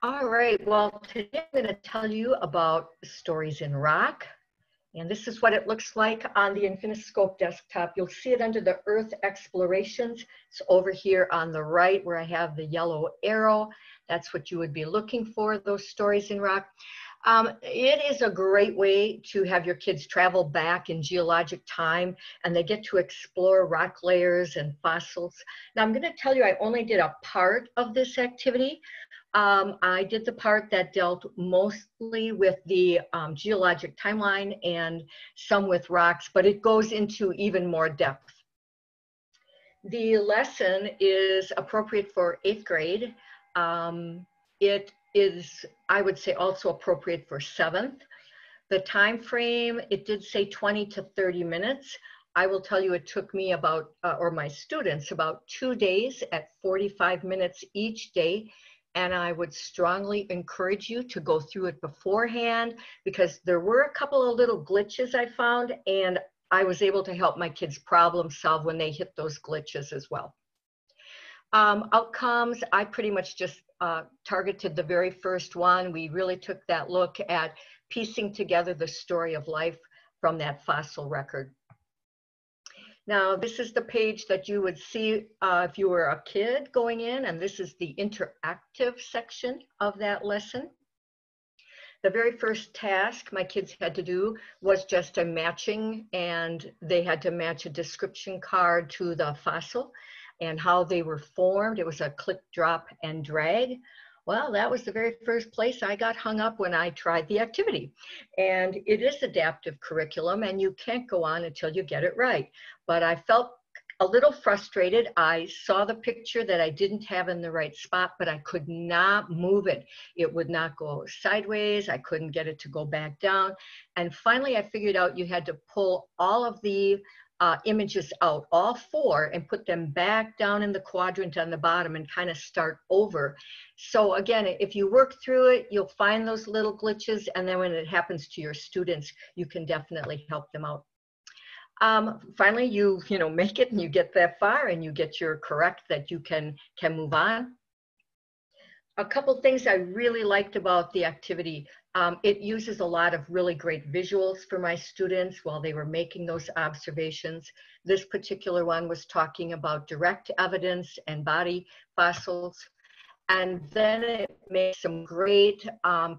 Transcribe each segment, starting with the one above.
All right, well, today I'm going to tell you about stories in rock. And this is what it looks like on the Infiniscope desktop. You'll see it under the Earth Explorations. It's over here on the right where I have the yellow arrow. That's what you would be looking for, those stories in rock. It is a great way to have your kids travel back in geologic time, and they get to explore rock layers and fossils. Now, I'm going to tell you I only did a part of this activity. I did the part that dealt mostly with the geologic timeline and some with rocks, but it goes into even more depth. The lesson is appropriate for 8th grade. It is, I would say, also appropriate for 7th. The time frame, it did say 20 to 30 minutes. I will tell you it took me about, or my students, about 2 days at 45 minutes each day. And I would strongly encourage you to go through it beforehand, because there were a couple of little glitches I found, and I was able to help my kids problem solve when they hit those glitches as well. Outcomes, I pretty much just targeted the very first one. We really took that look at piecing together the story of life from that fossil record. Now, this is the page that you would see if you were a kid going in, and this is the interactive section of that lesson. The very first task my kids had to do was just a matching, and they had to match a description card to the fossil and how they were formed. It was a click, drop, and drag. Well, that was the very first place I got hung up when I tried the activity. And it is adaptive curriculum, and you can't go on until you get it right. But I felt a little frustrated. I saw the picture that I didn't have in the right spot, but I could not move it. It would not go sideways. I couldn't get it to go back down. And finally, I figured out you had to pull all of the images out, all 4, and put them back down in the quadrant on the bottom and kind of start over. So again, if you work through it, you'll find those little glitches, and then when it happens to your students, you can definitely help them out. Finally, you make it and you get that far and you get your correct that you can move on. A couple things I really liked about the activity. It uses a lot of really great visuals for my students while they were making those observations. This particular one was talking about direct evidence and body fossils. And then it makes some great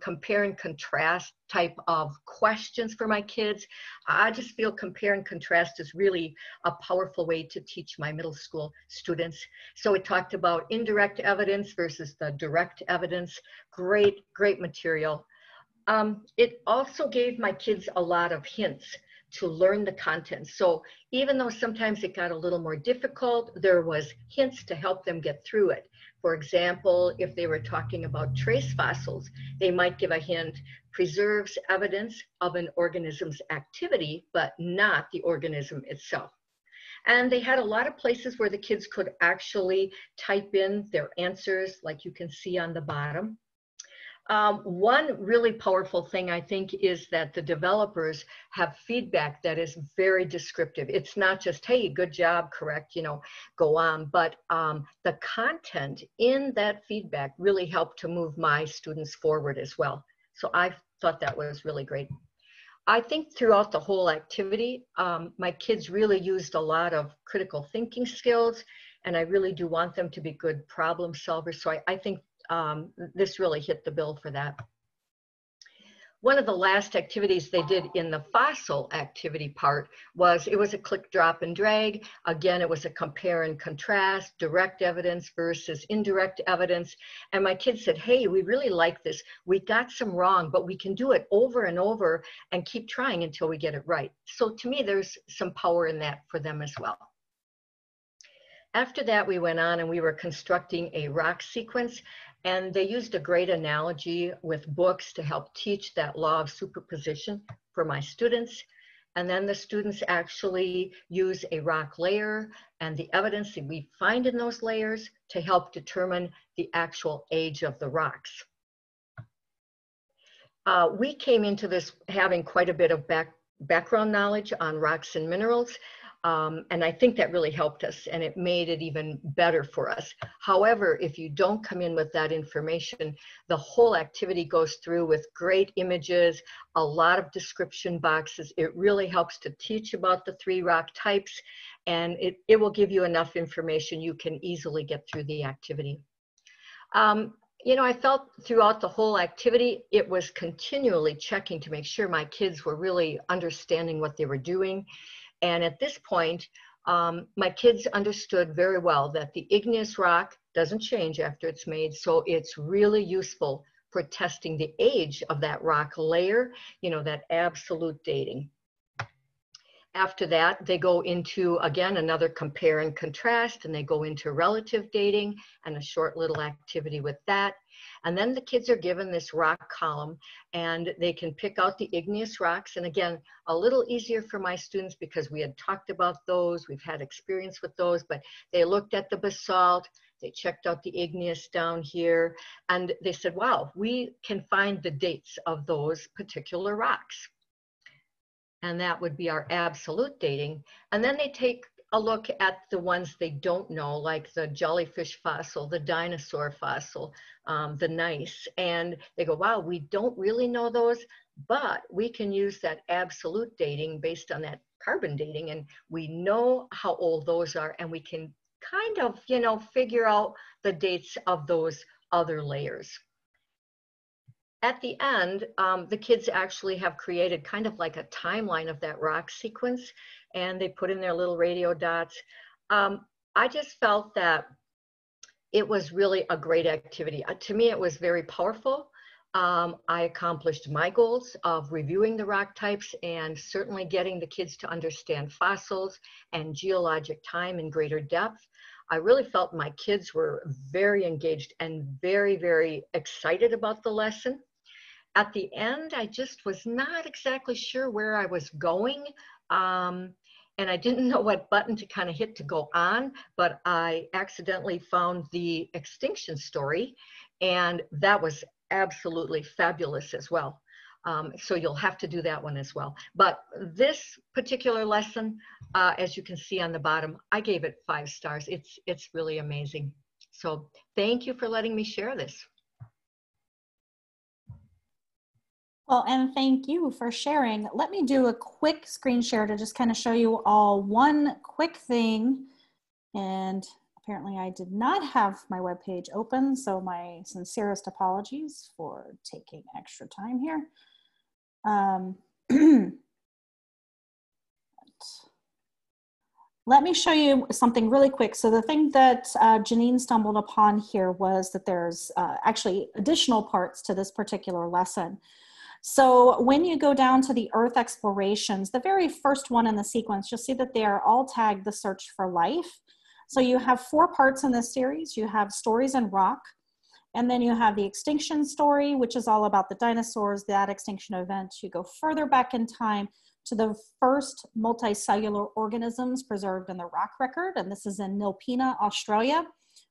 compare and contrast type of questions for my kids. I just feel compare and contrast is really a powerful way to teach my middle school students. So it talked about indirect evidence versus the direct evidence. Great, great material. It also gave my kids a lot of hints to learn the content. So even though sometimes it got a little more difficult, there was hints to help them get through it. For example, if they were talking about trace fossils, they might give a hint, preserves evidence of an organism's activity, but not the organism itself. And they had a lot of places where the kids could actually type in their answers, like you can see on the bottom. One really powerful thing I think is that the developers have feedback that is very descriptive. It's not just, hey, good job, correct, go on, but the content in that feedback really helped to move my students forward as well. So I thought that was really great. I think throughout the whole activity, my kids really used a lot of critical thinking skills, and I really do want them to be good problem solvers. So I think this really hit the bill for that. One of the last activities they did in the fossil activity part was, it was a click, drop, and drag. Again, it was a compare and contrast, direct evidence versus indirect evidence. And my kids said, hey, we really like this. We got some wrong, but we can do it over and over and keep trying until we get it right. So to me, there's some power in that for them as well. After that, we went on and we were constructing a rock sequence, and they used a great analogy with books to help teach that law of superposition for my students. And then the students actually use a rock layer and the evidence that we find in those layers to help determine the actual age of the rocks. We came into this having quite a bit of background knowledge on rocks and minerals. And I think that really helped us, and it made it even better for us. However, if you don't come in with that information, the whole activity goes through with great images, a lot of description boxes. It really helps to teach about the 3 rock types, and it will give you enough information you can easily get through the activity. You know, I felt throughout the whole activity, it was continually checking to make sure my kids were really understanding what they were doing. And at this point, my kids understood very well that the igneous rock doesn't change after it's made. So it's really useful for testing the age of that rock layer, you know, that absolute dating. After that, they go into, again, another compare and contrast, and they go into relative dating and a short little activity with that. And then the kids are given this rock column, and they can pick out the igneous rocks. And again, a little easier for my students because we had talked about those, we've had experience with those, but they looked at the basalt, they checked out the igneous down here, and they said, wow, we can find the dates of those particular rocks. And that would be our absolute dating. And then they take a look at the ones they don't know, like the jellyfish fossil, the dinosaur fossil, the gneiss. And they go, wow, we don't really know those, but we can use that absolute dating based on that carbon dating. And we know how old those are, and we can kind of, you know, figure out the dates of those other layers. At the end, the kids actually have created kind of like a timeline of that rock sequence, and they put in their little radio dots. I just felt that it was really a great activity. To me, it was very powerful. I accomplished my goals of reviewing the rock types and certainly getting the kids to understand fossils and geologic time in greater depth. I really felt my kids were very engaged and very, very excited about the lesson. At the end, I just was not exactly sure where I was going, and I didn't know what button to kind of hit to go on, but I accidentally found the extinction story, and that was absolutely fabulous as well. So you'll have to do that one as well. But this particular lesson, as you can see on the bottom, I gave it 5 stars. It's really amazing. So thank you for letting me share this. Well, and thank you for sharing. Let me do a quick screen share to just kind of show you all one quick thing. And apparently I did not have my webpage open, so my sincerest apologies for taking extra time here. Let me show you something really quick. So the thing that Janine stumbled upon here was that there's actually additional parts to this particular lesson. So when you go down to the Earth explorations, the very first one in the sequence, you'll see that they are all tagged the search for life. So you have 4 parts in this series. You have stories and rock, and then you have the extinction story, which is all about the dinosaurs, that extinction event. You go further back in time to the first multicellular organisms preserved in the rock record, and this is in Nilpena, Australia.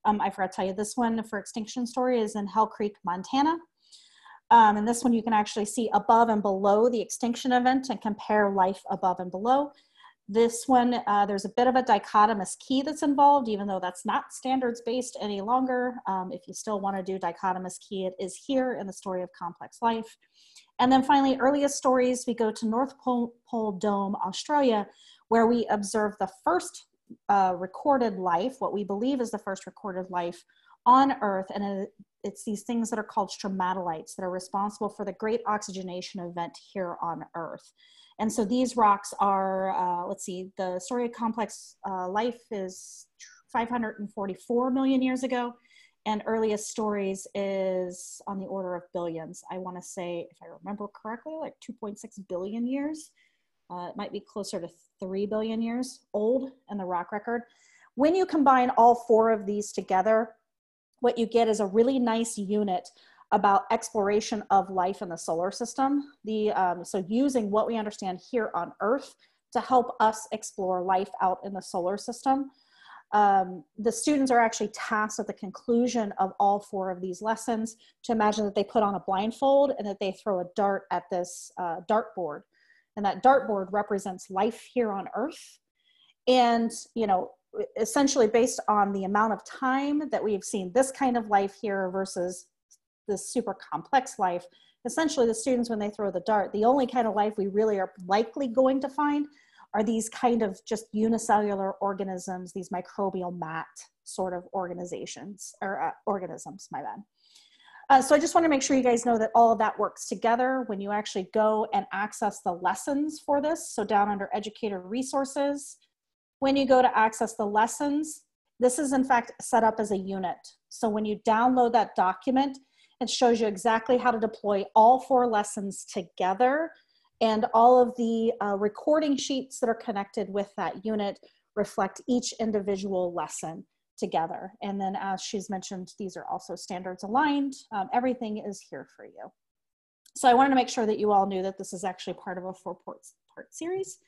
I forgot to tell you, this one for extinction story is in Hell Creek, Montana. And this one you can actually see above and below the extinction event and compare life above and below. This one, there's a bit of a dichotomous key that's involved, even though that's not standards-based any longer. If you still want to do dichotomous key, it is here in the story of complex life. And then finally, earliest stories, we go to North Pole Dome, Australia, where we observe the first recorded life, what we believe is the first recorded life on Earth, and it's these things that are called stromatolites that are responsible for the great oxygenation event here on Earth. And so these rocks are, let's see, the story of complex life is 544 million years ago, and earliest stories is on the order of billions. I want to say, if I remember correctly, like 2.6 billion years. It might be closer to 3 billion years old in the rock record. When you combine all 4 of these together, what you get is a really nice unit about exploration of life in the solar system. So using what we understand here on Earth to help us explore life out in the solar system. The students are actually tasked at the conclusion of all 4 of these lessons to imagine that they put on a blindfold and that they throw a dart at this dartboard. And that dartboard represents life here on Earth. And, you know, essentially based on the amount of time that we've seen this kind of life here versus this super complex life, essentially the students, when they throw the dart, the only kind of life we really are likely going to find are these kind of just unicellular organisms, these microbial mat sort of organizations, or organisms, my bad. So I just want to make sure you guys know that all of that works together when you actually go and access the lessons for this. So down under educator resources, when you go to access the lessons, this is in fact set up as a unit. So when you download that document, it shows you exactly how to deploy all 4 lessons together, and all of the recording sheets that are connected with that unit reflect each individual lesson together. And then as she's mentioned, these are also standards aligned. Everything is here for you. So I wanted to make sure that you all knew that this is actually part of a 4-part series.